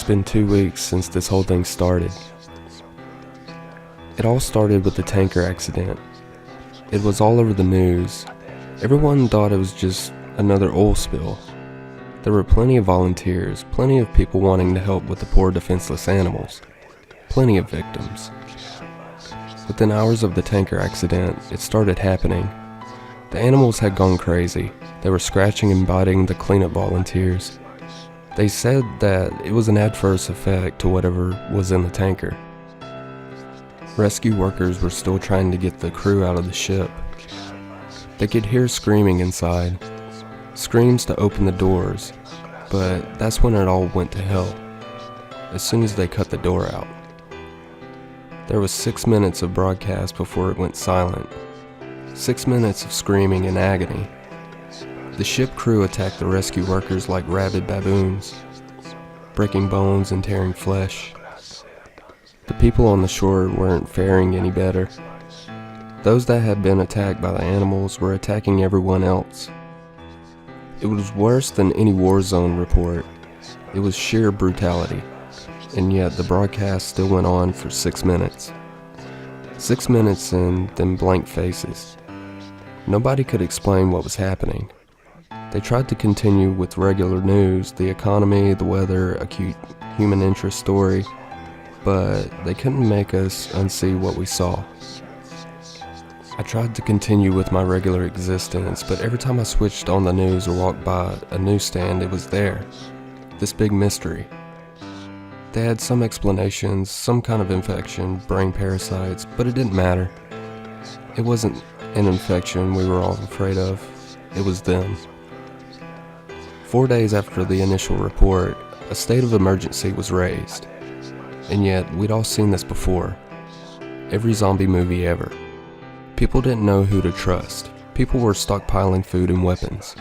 It's been 2 weeks since this whole thing started. It all started with the tanker accident. It was all over the news. Everyone thought it was just another oil spill. There were plenty of volunteers, plenty of people wanting to help with the poor defenseless animals, plenty of victims. Within hours of the tanker accident, it started happening. The animals had gone crazy. They were scratching and biting the cleanup volunteers. They said that it was an adverse effect to whatever was in the tanker. Rescue workers were still trying to get the crew out of the ship. They could hear screaming inside, screams to open the doors, but that's when it all went to hell, as soon as they cut the door out. There was 6 minutes of broadcast before it went silent. 6 minutes of screaming and agony. The ship crew attacked the rescue workers like rabid baboons, breaking bones and tearing flesh. The people on the shore weren't faring any better. Those that had been attacked by the animals were attacking everyone else. It was worse than any war zone report. It was sheer brutality, and yet the broadcast still went on for 6 minutes. 6 minutes and then blank faces. Nobody could explain what was happening. They tried to continue with regular news, the economy, the weather, a cute human interest story, but they couldn't make us unsee what we saw. I tried to continue with my regular existence, but every time I switched on the news or walked by a newsstand, it was there. This big mystery. They had some explanations, some kind of infection, brain parasites, but it didn't matter. It wasn't an infection we were all afraid of. It was them. 4 days after the initial report, a state of emergency was raised. And yet, we'd all seen this before. Every zombie movie ever. People didn't know who to trust. People were stockpiling food and weapons.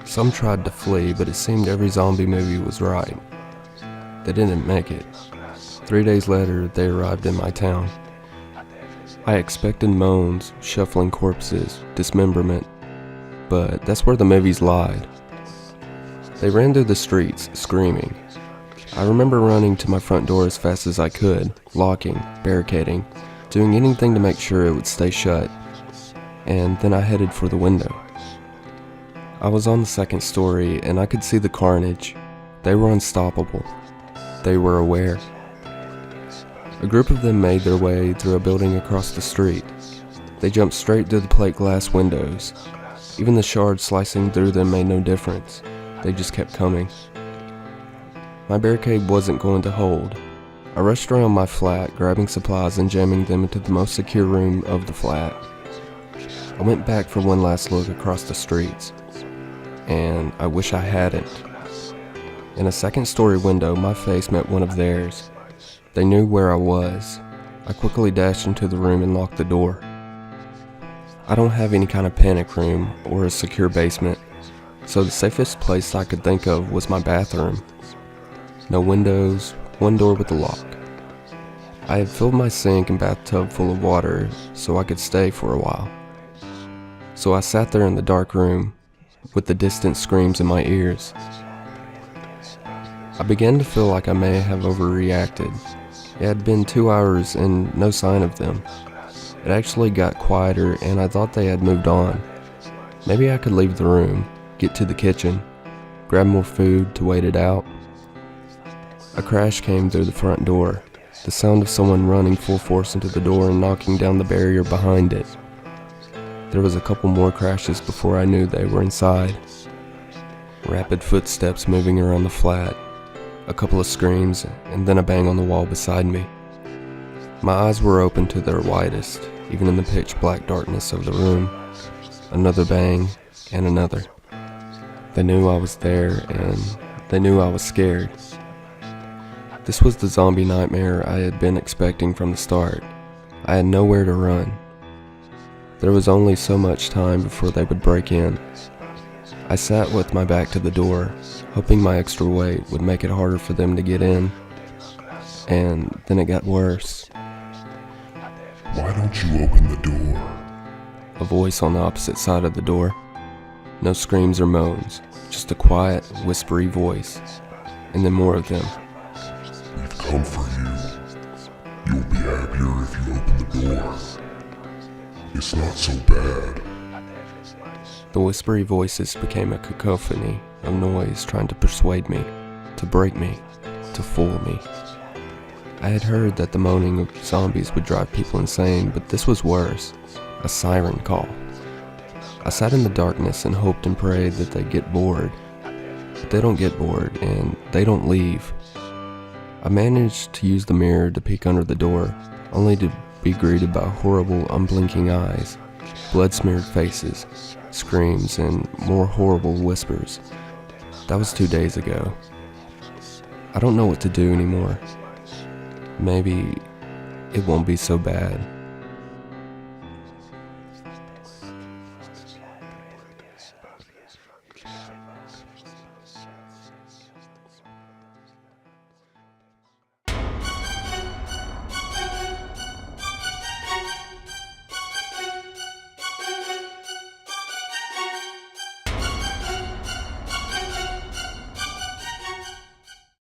Some tried to flee, but it seemed every zombie movie was right. They didn't make it. 3 days later, they arrived in my town. I expected moans, shuffling corpses, dismemberment, but that's where the movies lied. They ran through the streets, screaming. I remember running to my front door as fast as I could, locking, barricading, doing anything to make sure it would stay shut, and then I headed for the window. I was on the second story, and I could see the carnage. They were unstoppable. They were aware. A group of them made their way through a building across the street. They jumped straight through the plate glass windows. Even the shards slicing through them made no difference. They just kept coming. My barricade wasn't going to hold. I rushed around my flat, grabbing supplies and jamming them into the most secure room of the flat. I went back for one last look across the streets, and I wish I hadn't. In a second-story window, my face met one of theirs. They knew where I was. I quickly dashed into the room and locked the door. I don't have any kind of panic room or a secure basement, so the safest place I could think of was my bathroom. No windows, one door with a lock. I had filled my sink and bathtub full of water so I could stay for a while. So I sat there in the dark room with the distant screams in my ears. I began to feel like I may have overreacted. It had been 2 hours and no sign of them. It actually got quieter and I thought they had moved on. Maybe I could leave the room, get to the kitchen, grab more food to wait it out. A crash came through the front door, the sound of someone running full force into the door and knocking down the barrier behind it. There was a couple more crashes before I knew they were inside. Rapid footsteps moving around the flat, a couple of screams, and then a bang on the wall beside me. My eyes were open to their widest, even in the pitch black darkness of the room. Another bang, and another. They knew I was there, and they knew I was scared. This was the zombie nightmare I had been expecting from the start. I had nowhere to run. There was only so much time before they would break in. I sat with my back to the door, hoping my extra weight would make it harder for them to get in. And then it got worse. Why don't you open the door? A voice on the opposite side of the door. No screams or moans, just a quiet, whispery voice, and then more of them. come for you. You'll be happier if you open the door. It's not so bad. The whispery voices became a cacophony of noise trying to persuade me, to break me, to fool me. I had heard that the moaning of zombies would drive people insane, but this was worse, a siren call. I sat in the darkness and hoped and prayed that they'd get bored. But they don't get bored, and they don't leave. I managed to use the mirror to peek under the door, only to be greeted by horrible, unblinking eyes, blood-smeared faces, screams, and more horrible whispers. That was 2 days ago. I don't know what to do anymore. Maybe it won't be so bad.